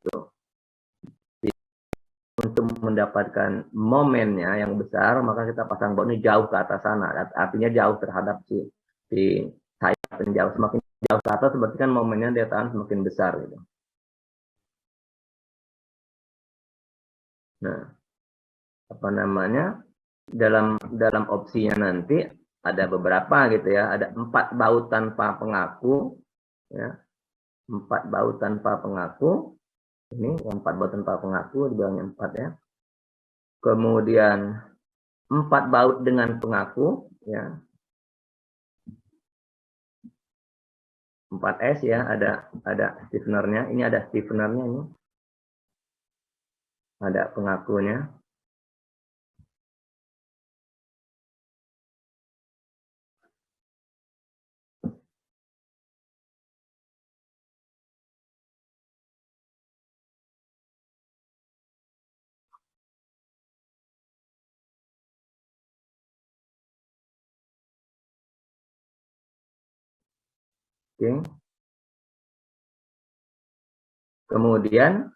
gitu. Untuk mendapatkan momennya yang besar, maka kita pasang baut ini jauh ke atas sana. Artinya jauh terhadap si sayap yang jauh. Semakin jauh ke atas, berarti kan momennya daya tahan semakin besar gitu. Nah, apa namanya? Dalam opsinya nanti ada beberapa gitu ya. Ada 4 baut tanpa pengaku, ya. 4 baut tanpa pengaku. Ini yang 4 baut tanpa pengaku, dibilangnya 4 ya. Kemudian 4 baut dengan pengaku, ya. 4S ya, ada stiffenernya. Ini ada stiffenernya ini. Ada pengakunya. Oke. Kemudian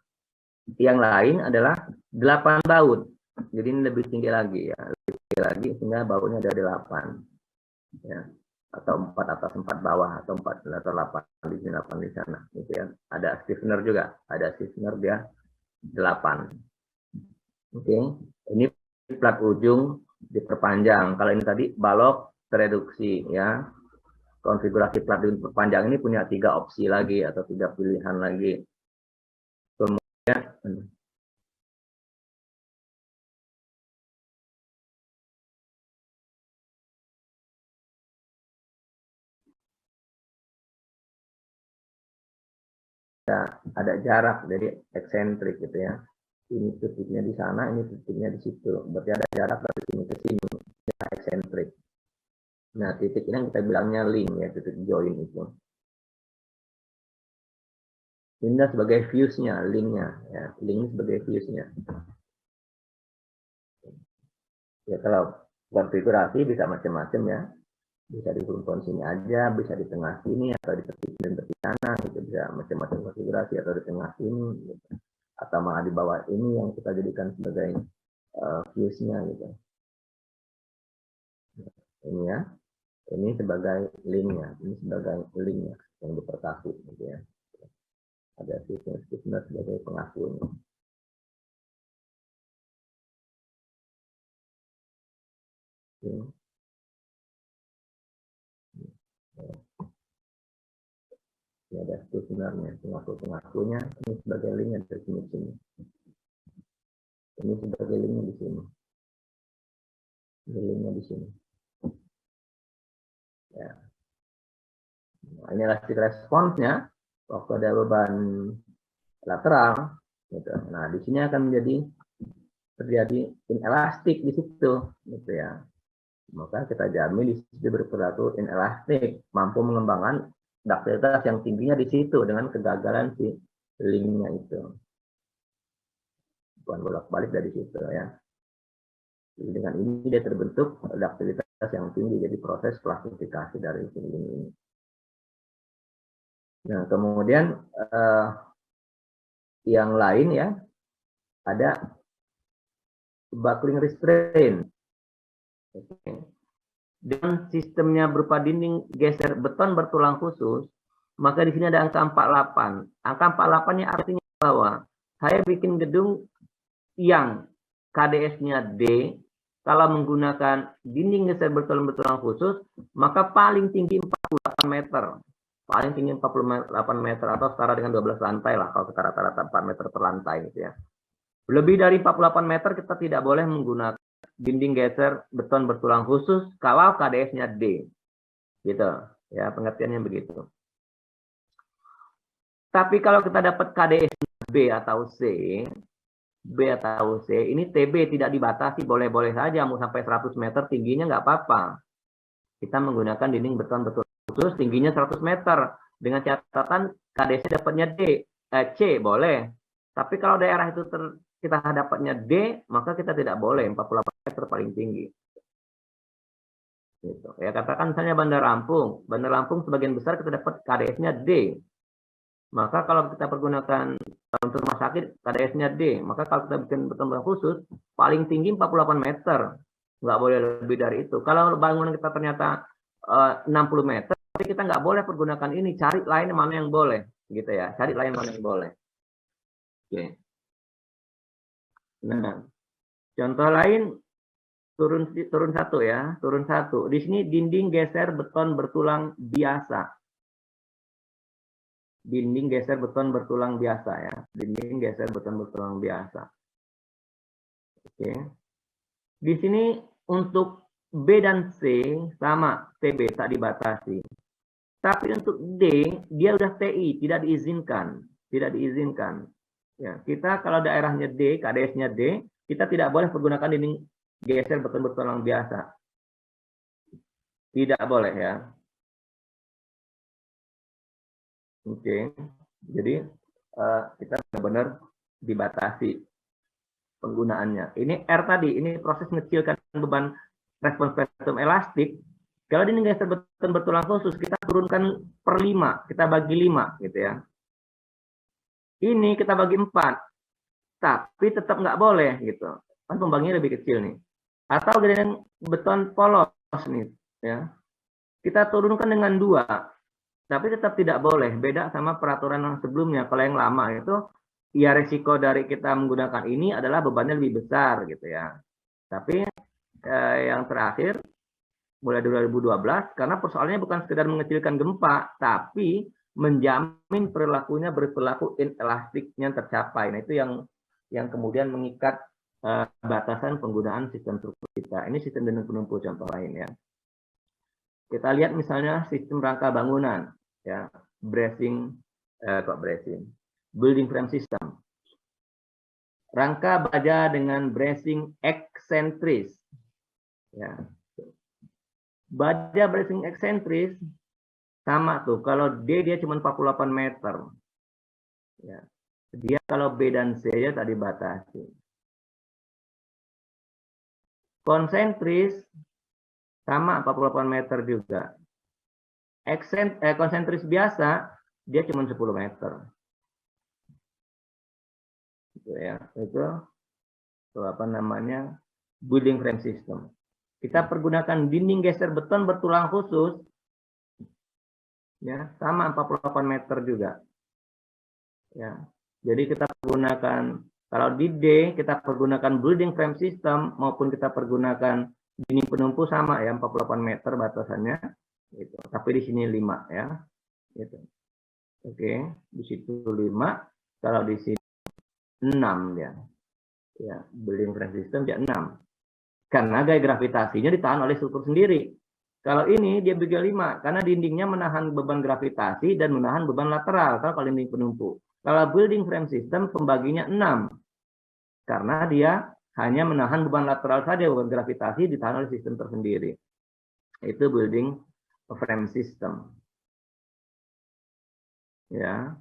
yang lain adalah 8 baut. Jadi ini lebih tinggi lagi ya, lebih tinggi lagi sehingga bautnya ada 8. Ya. Atau 4 atas 4 bawah atau 4 atau 8 di sini 8 di sana gitu ya. Ada stiffener juga, ada stiffener dia 8. Oke. Ini plat ujung diperpanjang. Kalau ini tadi balok tereduksi ya. Konfigurasi plat diperpanjang ini punya 3 opsi lagi atau 3 pilihan lagi. Kemudian ada jarak, jadi eksentrik gitu ya. Ini titiknya di sana, ini titiknya di situ. Berarti ada jarak dari sini ke sini. Ini eksentrik. Nah, titik ini yang kita bilangnya link ya, titik join itu. Ini sebagai fuse-nya, linknya ya, link sebagai fuse-nya. Ya kalau konfigurasi bisa macam-macam ya. Bisa di rumpun sini aja, bisa di tengah sini atau di tepi sana, gitu. Bisa macam-macam konfigurasi atau di tengah sini, gitu. Atau malah di bawah ini yang kita jadikan sebagai fuse-nya gitu. Ini ya, ini sebagai linknya, ini sebagai linknya yang diperkaku gitu ya. Ada stiffener sebagai pengakunya. Ini ada stiffenernya, pengakunya ini sebagai linknya dari sini. Ini sebagai linknya di sini. Ini linknya di sini. Ya. Nah, ini elastic responsnya waktu ada beban lateral. Gitu. Nah, di sini akan terjadi inelastik di situ, gitu ya. Maka kita jamin di situ berperilaku inelastik, mampu mengembangkan ductilitas yang tingginya di situ dengan kegagalan si linknya itu. Bukan bolak-balik dari situ ya. Jadi dengan ini dia terbentuk ductilitas yang tinggi, jadi proses klasifikasi dari si link ini. Nah, kemudian yang lain ya, ada buckling restraint. Dan sistemnya berupa dinding geser beton bertulang khusus, maka di sini ada angka 48. Angka 48-nya artinya bahwa saya bikin gedung yang KDS-nya D, kalau menggunakan dinding geser bertulang khusus, maka paling tinggi 48 meter. Paling tinggi 48 meter atau setara dengan 12 lantai lah, kalau kita rata-rata 4 meter per lantai gitu ya. Lebih dari 48 meter kita tidak boleh menggunakan dinding geser beton bertulang khusus kalau KDS-nya D. Gitu. Ya, pengertiannya begitu. Tapi kalau kita dapat KDS B atau C, ini TB tidak dibatasi, boleh-boleh saja mau sampai 100 meter tingginya nggak apa-apa. Kita menggunakan dinding beton bertulang khusus tingginya 100 meter dengan catatan KDS dapatnya C boleh. Tapi kalau daerah itu kita dapatnya D, maka kita tidak boleh 48 meter paling tinggi. Gitu. Ya, katakan misalnya Bandar Lampung sebagian besar kita dapat KDS-nya D. Maka kalau kita pergunakan untuk rumah sakit, KDS-nya D. Maka kalau kita bikin beton khusus, paling tinggi 48 meter. Nggak boleh lebih dari itu. Kalau bangunan kita ternyata 60 meter, tapi kita nggak boleh pergunakan ini. Cari lain mana yang boleh. Gitu ya. Cari lain mana yang boleh. Oke. Nah, contoh lain, turun satu ya. Turun satu. Di sini dinding geser beton bertulang biasa. Dinding geser beton bertulang biasa ya. Dinding geser beton bertulang biasa. Oke. Di sini untuk B dan C sama TB tak dibatasi. Tapi untuk D dia udah TI, tidak diizinkan, tidak diizinkan. Ya, kita kalau daerahnya D, KDS-nya D, kita tidak boleh menggunakan dinding geser beton bertulang biasa. Tidak boleh ya. Oke. Jadi kita benar-benar dibatasi penggunaannya. Ini R tadi, ini proses mengecilkan beban respons spektrum elastik. Kalau dinding geser beton bertulang khusus, kita turunkan per 5, kita bagi 5 gitu ya. Ini kita bagi 4, tapi tetap nggak boleh gitu. Kan pembagiannya lebih kecil nih. Atau dinding beton polos nih ya. Kita turunkan dengan 2, tapi tetap tidak boleh. Beda sama peraturan yang sebelumnya. Kalau yang lama itu ya resiko dari kita menggunakan ini adalah bebannya lebih besar gitu ya. Tapi yang terakhir mulai 2012 karena persoalannya bukan sekedar mengecilkan gempa, tapi menjamin perilakunya berperilaku inelastik yang tercapai. Nah itu yang kemudian mengikat batasan penggunaan sistem struktur kita. Ini sistem dinding penumpu contoh lain ya. Kita lihat misalnya sistem rangka bangunan ya, bracing building frame system. Rangka baja dengan bracing eksentris. Ya. Baja bracing eksentris sama tuh. Kalau D dia cuma 48 meter. Ya. Dia kalau B dan C ya tadi batasi. Konsentris sama 48 meter juga. Konsentris biasa dia cuma 10 meter. Gitu ya. Itu apa namanya? Building frame system. Kita pergunakan dinding geser beton bertulang khusus ya, sama 48 meter juga. Ya. Jadi kita pergunakan kalau di D kita pergunakan building frame system maupun kita pergunakan dinding penumpu sama ya 48 meter batasannya gitu. Tapi di sini 5 ya. Gitu. Oke, di situ 5, kalau di sini 6 ya. Ya, building frame system dia 6. Karena gaya gravitasinya ditahan oleh struktur sendiri. Kalau ini dia bagi 5, karena dindingnya menahan beban gravitasi dan menahan beban lateral. Kalau dinding penumpu. Kalau building frame system pembaginya 6. Karena dia hanya menahan beban lateral saja, beban gravitasi ditahan oleh sistem tersendiri. Itu building frame system. Ya.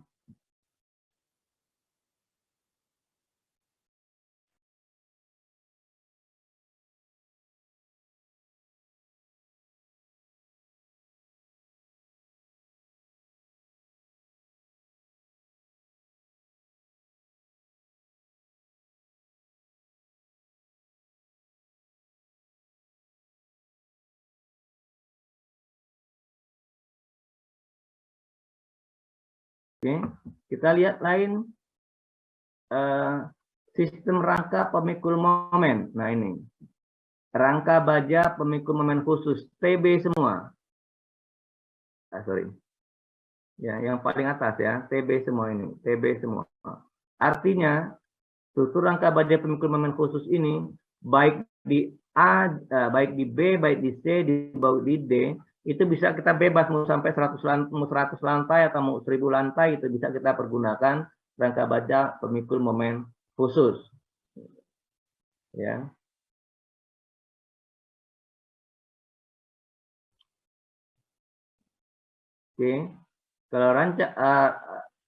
Oke, kita lihat lain sistem rangka pemikul momen. Nah ini rangka baja pemikul momen khusus TB semua. Sorry, ya yang paling atas ya TB semua ini, TB semua. Artinya struktur rangka baja pemikul momen khusus ini baik di A, baik di B, baik di C, di bawah di D itu bisa kita bebas mau sampai 100 lantai atau mau 1000 lantai itu bisa kita pergunakan rangka baja pemikul momen khusus. Ya. Oke. Kalau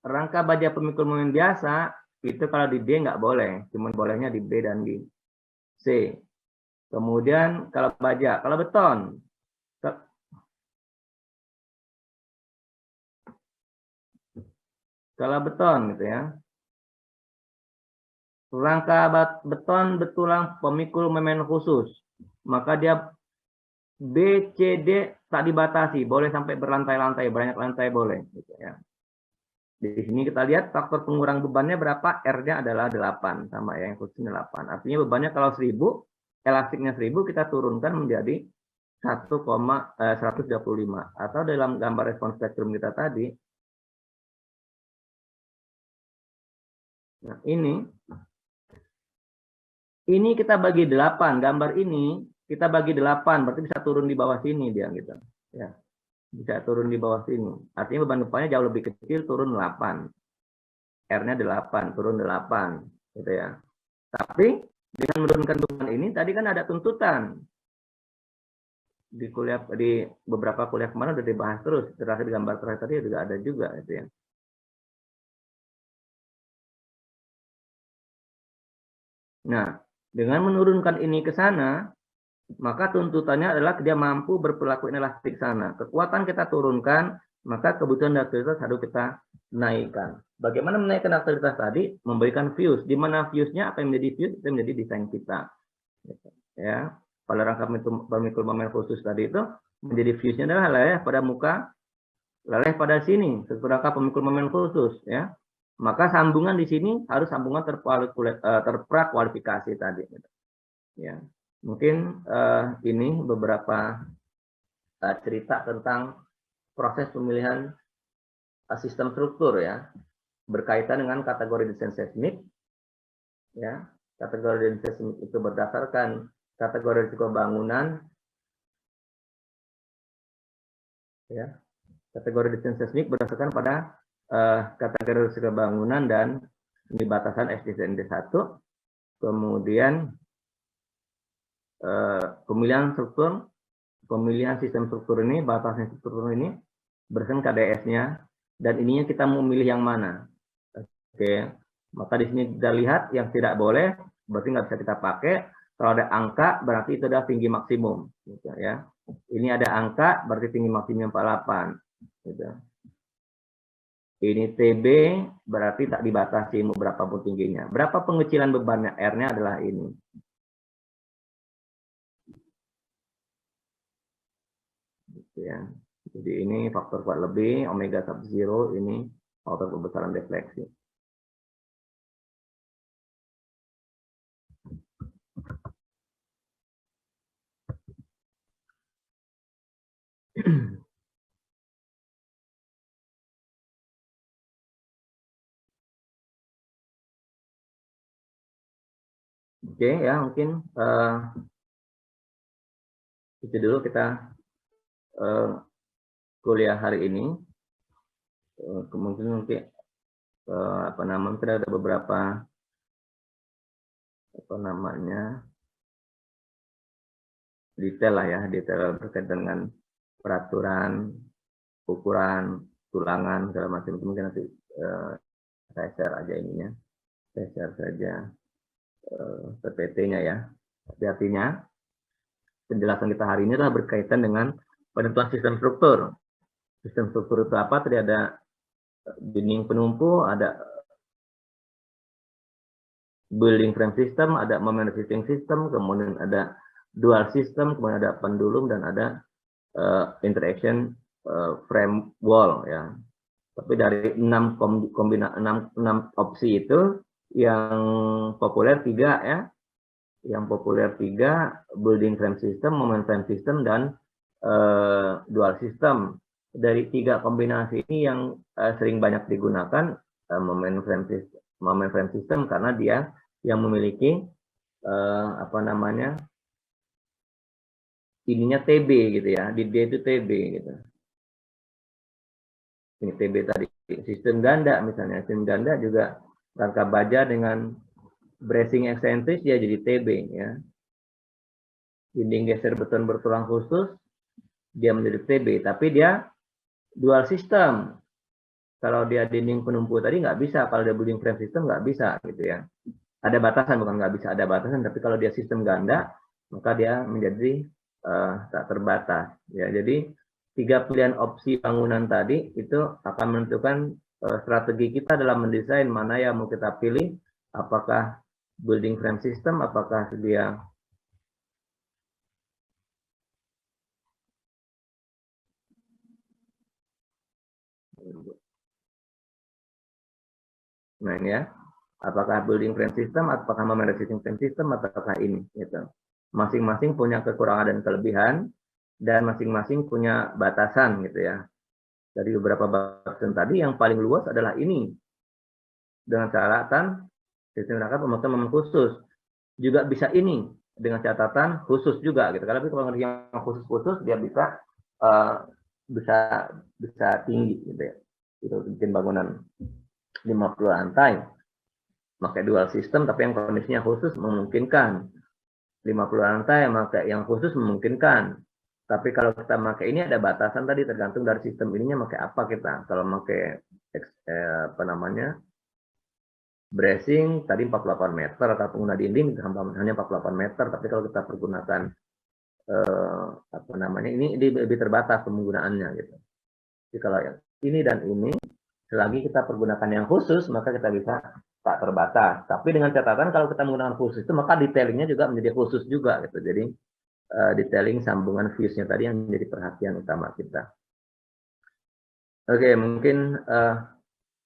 rangka baja pemikul momen biasa itu kalau di D nggak boleh, cuma bolehnya di B dan di C. Kemudian kalau baja, kalau beton, kalau beton gitu ya. rangka beton bertulang pemikul momen khusus, maka dia B, C, D tak dibatasi, boleh sampai berlantai-lantai, banyak lantai boleh. Gitu ya. Di sini kita lihat faktor pengurang bebannya berapa, R-nya adalah 8, sama ya, yang khususnya 8. Artinya bebannya kalau 1000, elastiknya 1000, kita turunkan menjadi 1,125. Atau dalam gambar respons spektrum kita tadi, nah ini kita bagi 8, gambar ini kita bagi 8, berarti bisa turun di bawah sini dia gitu. Ya. Bisa turun di bawah sini. Artinya beban depannya jauh lebih kecil, turun 8. R-nya 8, turun 8. Gitu ya. Tapi dengan menurunkan beban ini, tadi kan ada tuntutan. Di beberapa kuliah kemarin sudah dibahas terus. Terakhir di gambar terakhir tadi juga ada juga. Gitu ya. Nah, dengan menurunkan ini ke sana, maka tuntutannya adalah dia mampu berperilaku inelastik sana. Kekuatan kita turunkan, maka kebutuhan daktilitas harus kita naikkan. Bagaimana menaikkan daktilitas tadi? Memberikan fuse. Di mana fuse-nya, apa yang menjadi fuse? Itu menjadi desain kita. Ya, pada rangka pemikul momen khusus tadi itu, menjadi fuse-nya adalah leleh pada muka, leleh pada sini, rangka pemikul momen khusus. Ya, maka sambungan di sini harus sambungan terprakualifikasi tadi. Ya. Mungkin ini beberapa cerita tentang proses pemilihan sistem struktur ya, berkaitan dengan kategori desain seismik. Ya, kategori desain seismik itu berdasarkan kategori risiko bangunan. Ya, kategori desain seismik berdasarkan pada kategori risiko bangunan dan ini batasan SDSN-D1. Kemudian pemilihan struktur. Pemilihan sistem struktur ini, batasnya struktur ini, berdasarkan KDS-nya, dan ininya kita mau memilih yang mana. Oke, maka di sini kita lihat yang tidak boleh, berarti nggak bisa kita pakai. Kalau ada angka, berarti itu adalah tinggi maksimum. Gitu, ya. Ini ada angka, berarti tinggi maksimum 48. Gitu. Ini TB, berarti tak dibatasi mau berapapun tingginya. Berapa pengecilan bebannya? R-nya adalah ini. Ya. Jadi ini faktor kuat lebih, omega sub zero ini faktor pembesaran defleksi. Oke ya, mungkin itu dulu kita kuliah hari ini. Mungkin apa namanya, kita ada beberapa apa namanya detail lah ya, detail berkaitan dengan peraturan, ukuran, tulangan segala macam. Mungkin nanti saya share aja ininya, saya share saja PPT-nya ya. Tapi artinya penjelasan kita hari ini adalah berkaitan dengan penentuan sistem struktur. Sistem struktur itu apa? Tadi ada dinding penumpu, ada building frame system, ada moment resisting system, kemudian ada dual system, kemudian ada pendulum, dan ada interaction frame wall ya. Tapi dari 6 opsi itu yang populer 3 ya. Yang populer 3, building frame system, moment frame system, dan dual system. Dari 3 kombinasi ini yang sering banyak digunakan moment frame system karena dia yang memiliki apa namanya, ininya TB gitu ya, di D itu TB gitu. Ini TB tadi. Sistem ganda misalnya, sistem ganda juga rangka baja dengan bracing eksentris ya jadi TB ya. Dinding geser beton bertulang khusus dia menjadi TB, tapi dia dual system. Kalau dia dinding penumpu tadi nggak bisa, kalau dia building frame system nggak bisa gitu ya. Ada batasan, bukan nggak bisa, ada batasan, tapi kalau dia sistem ganda maka dia menjadi tak terbatas ya. Jadi 3 pilihan opsi bangunan tadi itu akan menentukan strategi kita dalam mendesain mana yang mau kita pilih, apakah building frame system, apakah dia nah ini ya, apakah building frame system, apakah memanage frame system, ataukah ini gitu. Masing-masing punya kekurangan dan kelebihan, dan masing-masing punya batasan gitu ya. Dari beberapa batasan tadi yang paling luas adalah ini, dengan catatan sistem rangka pemrograman khusus. Juga bisa ini dengan catatan khusus juga gitu. Karena kalau yang khusus-khusus dia bisa uh, bisa tinggi gitu ya. Itu bikin bangunan 50 lantai pakai dual system, tapi yang kondisinya khusus memungkinkan. 50 lantai maka yang khusus memungkinkan. Tapi kalau kita pakai ini ada batasan tadi, tergantung dari sistem ininya pakai apa kita. Kalau pakai apa namanya, bracing tadi 48 meter, atau pengguna dinding hanya 48 meter. Tapi kalau kita pergunakan apa namanya, ini lebih terbatas penggunaannya gitu. Jadi kalau ini dan ini, selagi kita pergunakan yang khusus, maka kita bisa tak terbatas. Tapi dengan catatan kalau kita menggunakan khusus itu, maka detailingnya juga menjadi khusus juga gitu. Jadi detailing sambungan fuse-nya tadi yang menjadi perhatian utama kita. Oke, mungkin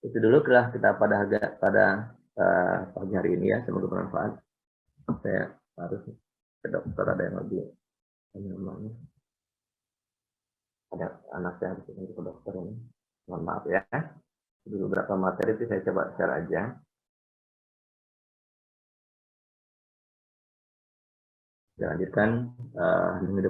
itu dulu lah kita pada pagi hari ini ya. Semoga bermanfaat. Saya harus ke dokter, ada yang lebih ada anak saya harus ke dokter ini. Mohon maaf ya. Beberapa materi itu saya coba share aja. Kita lanjutkan minggu depan.